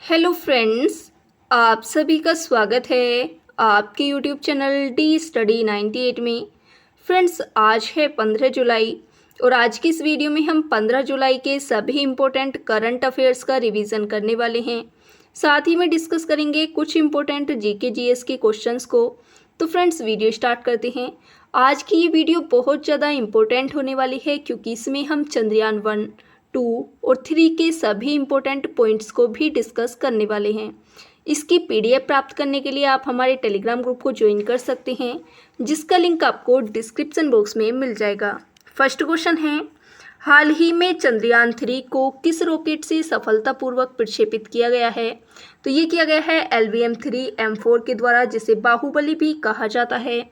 Hello friends, आप सभी का स्वागत है आपके यूट्यूब चैनल डी स्टडी 98 में। फ्रेंड्स, आज है 15 जुलाई और आज की इस वीडियो में हम 15 जुलाई के सभी इम्पोर्टेंट करंट अफेयर्स का रिवीजन करने वाले हैं। साथ ही में डिस्कस करेंगे कुछ इम्पोर्टेंट जीके जीएस के क्वेश्चंस को। तो फ्रेंड्स, वीडियो स्टार्ट करते हैं। आज की ये वीडियो बहुत ज़्यादा इम्पोर्टेंट होने वाली है क्योंकि इसमें हम चंद्रयान 1, 2 और 3 के सभी इम्पोर्टेंट पॉइंट्स को भी डिस्कस करने वाले हैं। इसकी पीडीएफ प्राप्त करने के लिए आप हमारे टेलीग्राम ग्रुप को ज्वाइन कर सकते हैं, जिसका लिंक आपको डिस्क्रिप्शन बॉक्स में मिल जाएगा। फर्स्ट क्वेश्चन है, हाल ही में चंद्रयान 3 को किस रॉकेट से सफलतापूर्वक प्रक्षेपित किया गया है? तो ये किया गया है LVM-3M4 के द्वारा, जिसे बाहुबली भी कहा जाता है।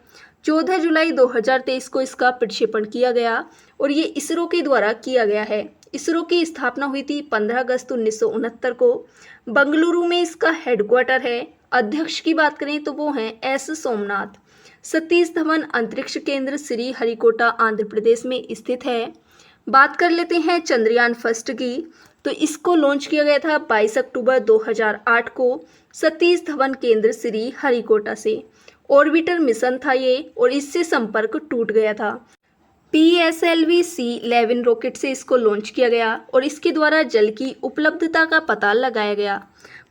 14 जुलाई 2023 को इसका प्रक्षेपण किया गया और ये इसरो के द्वारा किया गया है। इसरो की स्थापना हुई थी 15 अगस्त 1969 को। बंगलुरु में इसका हेडक्वार्टर है। अध्यक्ष की बात करें तो वो हैं एस सोमनाथ। सतीश धवन अंतरिक्ष केंद्र श्री हरिकोटा आंध्र प्रदेश में स्थित है। बात कर लेते हैं चंद्रयान फर्स्ट की, तो इसको लॉन्च किया गया था 22 अक्टूबर 2008 को सतीश धवन केंद्र श्री हरिकोटा से। ऑर्बिटर मिशन था ये और इससे संपर्क टूट गया था। PSLV-C11 रॉकेट से इसको लॉन्च किया गया और इसके द्वारा जल की उपलब्धता का पता लगाया गया।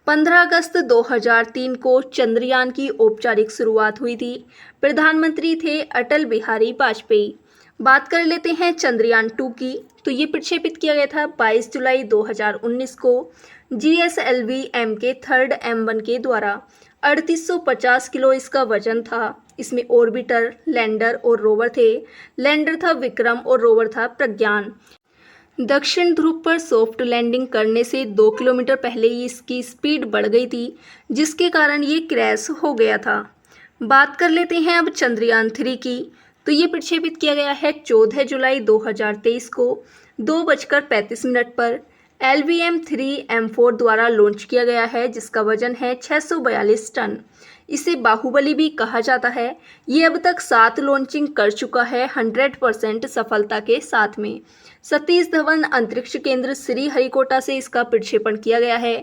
15 अगस्त 2003 को चंद्रयान की औपचारिक शुरुआत हुई थी। प्रधानमंत्री थे अटल बिहारी वाजपेयी। बात कर लेते हैं चंद्रयान 2 की, तो ये प्रक्षेपित किया गया था 22 जुलाई 2019 को GSLV-M के थर्ड M1 के द्वारा। 3850 किलो इसका वजन था। इसमें ऑर्बिटर, लैंडर और रोवर थे। लैंडर था विक्रम और रोवर था प्रज्ञान। दक्षिण ध्रुव पर सॉफ्ट लैंडिंग करने से 2 किलोमीटर पहले ही इसकी स्पीड बढ़ गई थी, जिसके कारण ये क्रैश हो गया था। बात कर लेते हैं अब चंद्रयान 3 की, तो ये प्रक्षेपित किया गया है 14 जुलाई 2023 को 2:35 पर LVM-3M4 द्वारा लॉन्च किया गया है, जिसका वजन है 642 टन। इसे बाहुबली भी कहा जाता है। ये अब तक 7 लॉन्चिंग कर चुका है 100% सफलता के साथ में। सतीश धवन अंतरिक्ष केंद्र श्री हरिकोटा से इसका प्रक्षेपण किया गया है।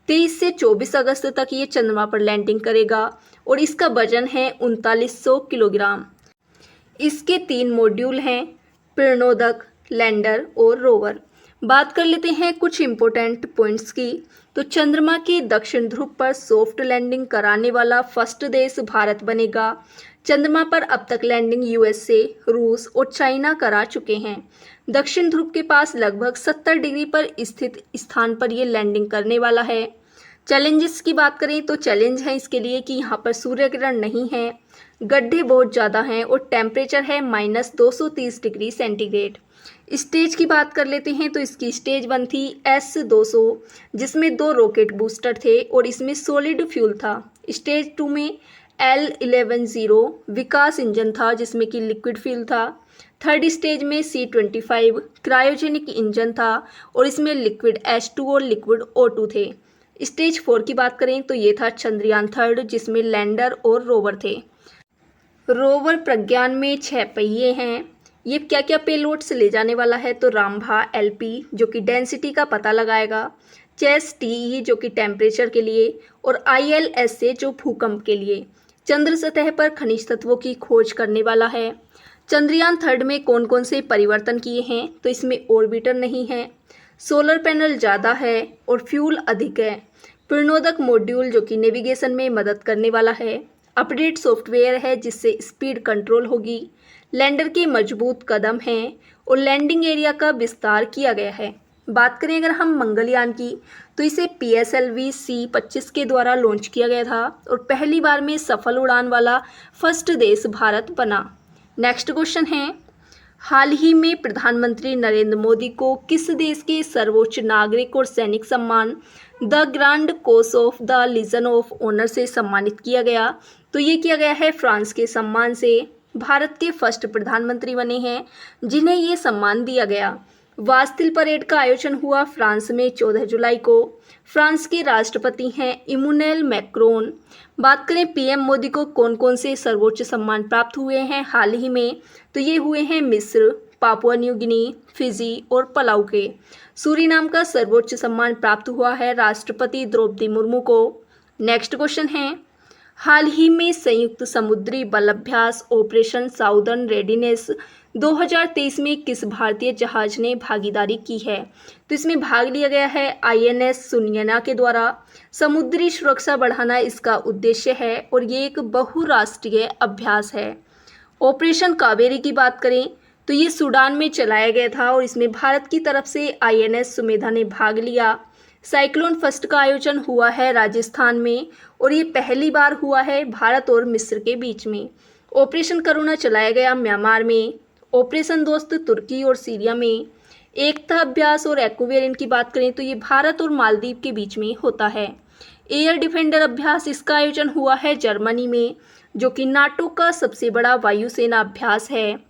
23 से 24 अगस्त तक ये चंद्रमा पर लैंडिंग करेगा और इसका वजन है 3900 किलोग्राम। इसके 3 मॉड्यूल हैं, प्रणोदक, लैंडर और रोवर। बात कर लेते हैं कुछ इम्पोर्टेंट पॉइंट्स की, तो चंद्रमा के दक्षिण ध्रुव पर सॉफ्ट लैंडिंग कराने वाला फर्स्ट देश भारत बनेगा। चंद्रमा पर अब तक लैंडिंग USA, रूस और चाइना करा चुके हैं। दक्षिण ध्रुव के पास लगभग 70 डिग्री पर स्थित स्थान पर ये लैंडिंग करने वाला है। चैलेंजेस की बात करें तो चैलेंज है इसके लिए कि यहाँ पर सूर्य किरण नहीं है, गड्ढे बहुत ज़्यादा हैं और टेम्परेचर है -230 डिग्री सेंटीग्रेड। स्टेज की बात कर लेते हैं, तो इसकी स्टेज 1 थी S200, जिसमें 2 रॉकेट बूस्टर थे और इसमें सॉलिड फ्यूल था। स्टेज 2 में L11-0 विकास इंजन था, जिसमें कि लिक्विड फ्यूल था। थर्ड स्टेज में C-25 क्रायोजेनिक इंजन था और इसमें लिक्विड H2 और लिक्विड O2 थे। स्टेज 4 की बात करें तो ये था चंद्रयान 3, जिसमें लैंडर और रोवर थे। रोवर प्रज्ञान में 6 पहिए हैं। ये क्या क्या पेलोड्स ले जाने वाला है, तो रामभा LP जो कि डेंसिटी का पता लगाएगा, चेस TE जो कि टेम्परेचर के लिए, और ILSA जो भूकंप के लिए। चंद्र सतह पर खनिज तत्वों की खोज करने वाला है। चंद्रयान 3 में कौन कौन से परिवर्तन किए हैं, तो इसमें ऑर्बिटर नहीं है, सोलर पैनल ज़्यादा है और फ्यूल अधिक है। प्रणोदक मॉड्यूल जो कि नेविगेशन में मदद करने वाला है। अपडेट सॉफ्टवेयर है जिससे स्पीड कंट्रोल होगी। लैंडर के मजबूत कदम हैं और लैंडिंग एरिया का विस्तार किया गया है। बात करें अगर हम मंगलयान की, तो इसे PSLV-C25 के द्वारा लॉन्च किया गया था और पहली बार में सफल उड़ान वाला फर्स्ट देश भारत बना। नेक्स्ट क्वेश्चन है, हाल ही में प्रधानमंत्री नरेंद्र मोदी को किस देश के सर्वोच्च नागरिक और सैनिक सम्मान the grand cross of the legion of honour से सम्मानित किया गया? तो ये किया गया है फ्रांस के सम्मान से। भारत के फर्स्ट प्रधानमंत्री बने हैं जिन्हें ये सम्मान दिया गया। वास्तिल परेड का आयोजन हुआ फ्रांस में 14 जुलाई को। फ्रांस के राष्ट्रपति हैं इमैनुएल मैक्रोन। बात करें PM मोदी को कौन कौन से सर्वोच्च सम्मान प्राप्त हुए हैं हाल ही में, तो ये हुए हैं मिस्र, पापुआ न्यू गिनी, फिजी और पलाऊ के। सूरीनाम का सर्वोच्च सम्मान प्राप्त हुआ है राष्ट्रपति द्रौपदी मुर्मू को। नेक्स्ट क्वेश्चन है, हाल ही में संयुक्त समुद्री बल अभ्यास ऑपरेशन साउदर्न रेडीनेस 2023 में किस भारतीय जहाज ने भागीदारी की है? तो इसमें भाग लिया गया है INS सुनयना के द्वारा। समुद्री सुरक्षा बढ़ाना इसका उद्देश्य है और ये एक बहुराष्ट्रीय अभ्यास है। ऑपरेशन कावेरी की बात करें तो ये सूडान में चलाया गया था और इसमें भारत की तरफ से INS सुमेधा ने भाग लिया। साइक्लोन फर्स्ट का आयोजन हुआ है राजस्थान में और ये पहली बार हुआ है भारत और मिस्र के बीच में। ऑपरेशन करुणा चलाया गया म्यांमार में। ऑपरेशन दोस्त तुर्की और सीरिया में। एकता अभ्यास और एक्वेरियन की बात करें तो ये भारत और मालदीव के बीच में होता है। एयर डिफेंडर अभ्यास इसका आयोजन हुआ है जर्मनी में, जो कि नाटो का सबसे बड़ा वायुसेना अभ्यास है।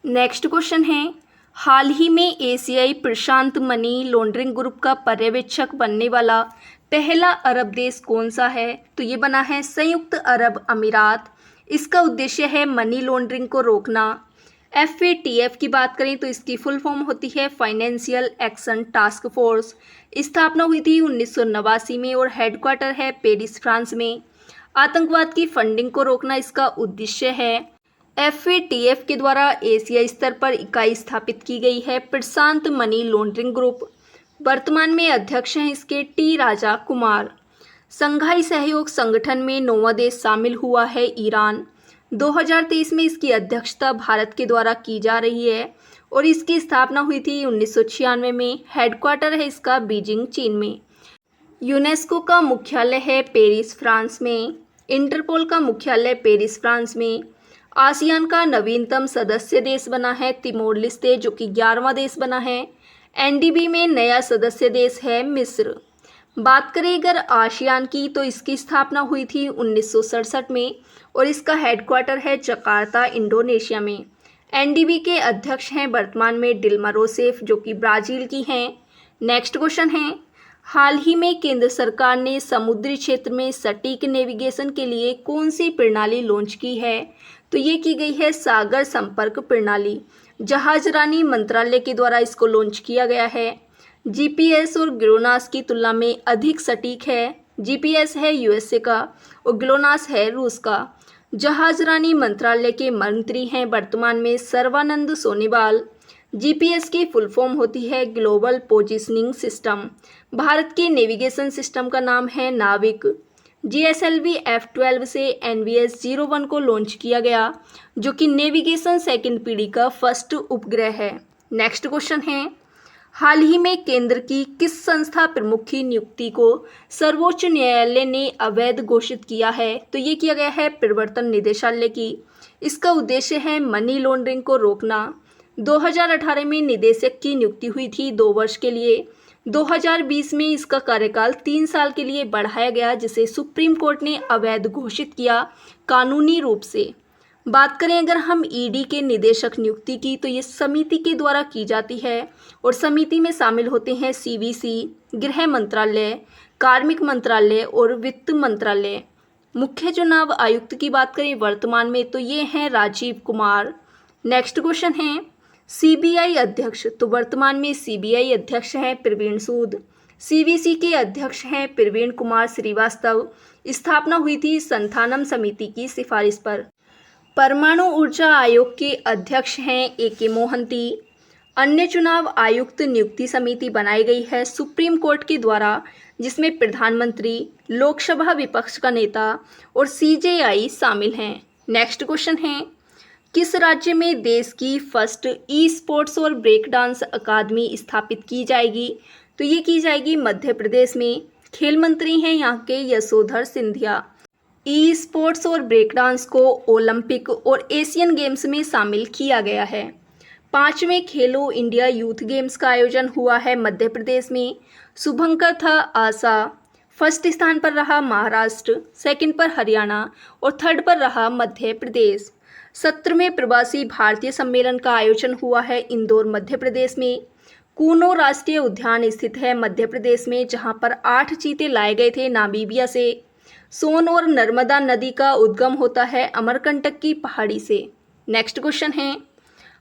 नेक्स्ट क्वेश्चन है, हाल ही में एशियाई प्रशांत मनी लॉन्ड्रिंग ग्रुप का पर्यवेक्षक बनने वाला पहला अरब देश कौन सा है? तो ये बना है संयुक्त अरब अमीरात। इसका उद्देश्य है मनी लॉन्ड्रिंग को रोकना। FATF की बात करें तो इसकी फुल फॉर्म होती है फाइनेंशियल एक्शन टास्क फोर्स। स्थापना हुई थी 1989 में और हेडक्वार्टर है पेरिस, फ्रांस में। आतंकवाद की फंडिंग को रोकना इसका उद्देश्य है। FATF के द्वारा एशियाई स्तर पर इकाई स्थापित की गई है प्रशांत मनी लॉन्ड्रिंग ग्रुप। वर्तमान में अध्यक्ष हैं इसके T राजा कुमार। संघाई सहयोग संगठन में 9वां देश शामिल हुआ है ईरान। 2023 में इसकी अध्यक्षता भारत के द्वारा की जा रही है और इसकी स्थापना हुई थी 1996 में। हेडक्वार्टर है इसका बीजिंग, चीन में। यूनेस्को का मुख्यालय है पेरिस, फ्रांस में। इंटरपोल का मुख्यालय पेरिस, फ्रांस में। आसियान का नवीनतम सदस्य देश बना है तिमोर लेस्ते, जो कि 11वां देश बना है। NDB में नया सदस्य देश है मिस्र। बात करें अगर आसियान की तो इसकी स्थापना हुई थी 1967 में और इसका हेडक्वार्टर है जकार्ता, इंडोनेशिया में। NDB के अध्यक्ष हैं वर्तमान में डिल्मा रोसेफ, जो कि ब्राज़ील की हैं। नेक्स्ट क्वेश्चन है, हाल ही में केंद्र सरकार ने समुद्री क्षेत्र में सटीक नेविगेशन के लिए कौन सी प्रणाली लॉन्च की है? तो ये की गई है सागर संपर्क प्रणाली। जहाजरानी मंत्रालय के द्वारा इसको लॉन्च किया गया है। GPS और ग्लोनास की तुलना में अधिक सटीक है। GPS है USA का और ग्लोनास है रूस का। जहाजरानी मंत्रालय के मंत्री हैं वर्तमान में सर्बानंद सोनोवाल। GPS की फुल फॉर्म होती है ग्लोबल पोजिशनिंग सिस्टम। भारत के नेविगेशन सिस्टम का नाम है नाविक। GSLV F-12 से NVS-01 को लॉन्च किया गया, जो कि नेविगेशन सेकंड पीढ़ी का फर्स्ट उपग्रह है। नेक्स्ट क्वेश्चन है, हाल ही में केंद्र की किस संस्था प्रमुख की नियुक्ति को सर्वोच्च न्यायालय ने अवैध घोषित किया है? तो ये किया गया है प्रवर्तन निदेशालय की। इसका उद्देश्य है मनी लॉन्ड्रिंग को रोकना। 2018 में निदेशक की नियुक्ति हुई थी 2 वर्ष के लिए। 2020 में इसका कार्यकाल 3 साल के लिए बढ़ाया गया, जिसे सुप्रीम कोर्ट ने अवैध घोषित किया कानूनी रूप से। बात करें अगर हम ED के निदेशक नियुक्ति की तो ये समिति के द्वारा की जाती है और समिति में शामिल होते हैं CVC, गृह मंत्रालय, कार्मिक मंत्रालय और वित्त मंत्रालय। मुख्य चुनाव आयुक्त की बात करें वर्तमान में तो ये हैं राजीव कुमार। नेक्स्ट क्वेश्चन है, CBI अध्यक्ष, तो वर्तमान में CBI अध्यक्ष हैं प्रवीण सूद। CVC के अध्यक्ष हैं प्रवीण कुमार श्रीवास्तव। स्थापना हुई थी संथानम समिति की सिफारिश पर। परमाणु ऊर्जा आयोग के अध्यक्ष हैं AK मोहंती। अन्य चुनाव आयुक्त नियुक्ति समिति बनाई गई है सुप्रीम कोर्ट के द्वारा, जिसमें प्रधानमंत्री, लोकसभा विपक्ष का नेता और CJI शामिल हैं। नेक्स्ट क्वेश्चन है, किस राज्य में देश की फर्स्ट E-स्पोर्ट्स और ब्रेक डांस अकादमी स्थापित की जाएगी? तो ये की जाएगी मध्य प्रदेश में। खेल मंत्री हैं यहाँ के यशोधर सिंधिया। E-स्पोर्ट्स और ब्रेक डांस को ओलंपिक और एशियन गेम्स में शामिल किया गया है। 5वें खेलो इंडिया यूथ गेम्स का आयोजन हुआ है मध्य प्रदेश में। शुभंकर था आशा। फर्स्ट स्थान पर रहा महाराष्ट्र, सेकंड पर हरियाणा और थर्ड पर रहा मध्य प्रदेश। 17वें प्रवासी भारतीय सम्मेलन का आयोजन हुआ है इंदौर, मध्य प्रदेश में। कूनो राष्ट्रीय उद्यान स्थित है मध्य प्रदेश में, जहां पर 8 चीते लाए गए थे नामीबिया से। सोन और नर्मदा नदी का उद्गम होता है अमरकंटक की पहाड़ी से। नेक्स्ट क्वेश्चन है,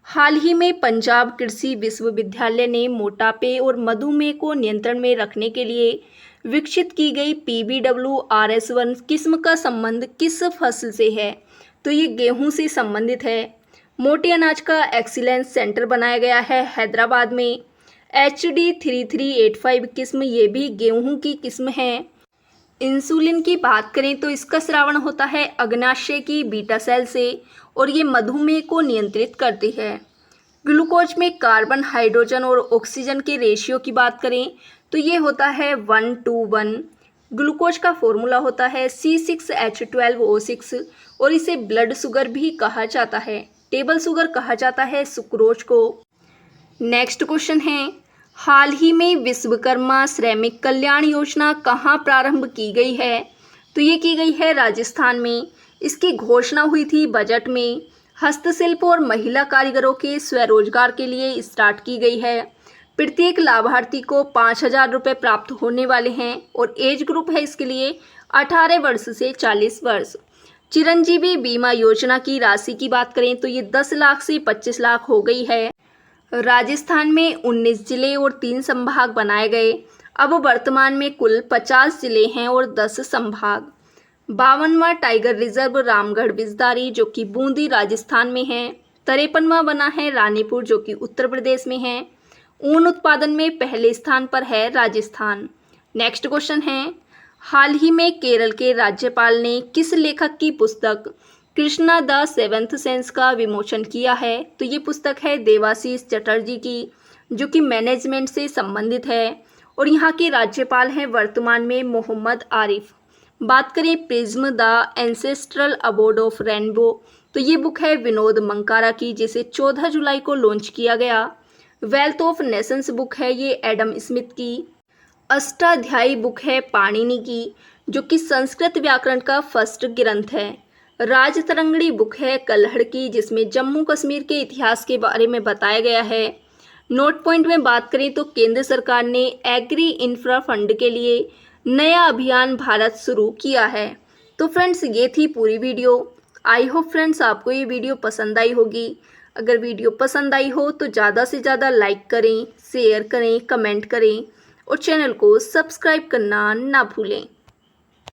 हाल ही में पंजाब कृषि विश्वविद्यालय ने मोटापे और मधुमेह को नियंत्रण में रखने के लिए विकसित की गई PBWRS1 किस्म का संबंध किस फसल से है? तो ये गेहूं से संबंधित है। मोटे अनाज का एक्सीलेंस सेंटर बनाया गया है हैदराबाद में। HD 3385 किस्म ये भी गेहूं की किस्म है। इंसुलिन की बात करें तो इसका स्रावण होता है अग्नाशय की बीटा सेल से और ये मधुमेह को नियंत्रित करती है। ग्लूकोज में कार्बन, हाइड्रोजन और ऑक्सीजन के रेशियो की बात करें तो ये होता है 1:1। ग्लूकोज का फॉर्मूला होता है C6H12O6 और इसे ब्लड शुगर भी कहा जाता है। टेबल शुगर कहा जाता है सुक्रोज को। नेक्स्ट क्वेश्चन है, हाल ही में विश्वकर्मा श्रमिक कल्याण योजना कहाँ प्रारंभ की गई है? तो ये की गई है राजस्थान में। इसकी घोषणा हुई थी बजट में। हस्तशिल्प और महिला कारीगरों के स्वरोजगार के लिए स्टार्ट की गई है। प्रत्येक लाभार्थी को 5,000 रुपये प्राप्त होने वाले हैं और एज ग्रुप है इसके लिए 18 वर्ष से 40 वर्ष। चिरंजीवी बीमा योजना की राशि की बात करें तो ये 10 लाख से 25 लाख हो गई है। राजस्थान में 19 जिले और 3 संभाग बनाए गए। अब वर्तमान में कुल 50 जिले हैं और 10 संभाग। 52वां टाइगर रिजर्व रामगढ़ बिजदारी जो कि बूंदी राजस्थान में है। 53वां बना है रानीपुर जो कि उत्तर प्रदेश में है। ऊन उत्पादन में पहले स्थान पर है राजस्थान। नेक्स्ट क्वेश्चन है, हाल ही में केरल के राज्यपाल ने किस लेखक की पुस्तक कृष्णा द सेवेंथ सेंस का विमोचन किया है? तो ये पुस्तक है देवाशीष चटर्जी की जो कि मैनेजमेंट से संबंधित है और यहाँ के राज्यपाल हैं वर्तमान में मोहम्मद आरिफ। बात करें prism the ancestral abode of rainbow तो ये बुक है विनोद मंकारा की जिसे 14 जुलाई को लॉन्च किया गया। वेल्थ ऑफ नेशंस बुक है ये एडम स्मिथ की। अष्टाध्यायी बुक है पाणिनि की जो कि संस्कृत व्याकरण का फर्स्ट ग्रंथ है। राजतरंगिणी बुक है कल्हड़ की जिसमें जम्मू कश्मीर के इतिहास के बारे में बताया गया है। नोट पॉइंट में बात करें तो केंद्र सरकार ने एग्री इंफ्रा फंड के लिए नया अभियान भारत शुरू किया है। तो फ्रेंड्स ये थी पूरी वीडियो। आई होप फ्रेंड्स आपको ये वीडियो पसंद आई होगी। अगर वीडियो पसंद आई हो तो ज़्यादा से ज़्यादा लाइक करें, शेयर करें, कमेंट करें और चैनल को सब्सक्राइब करना ना भूलें।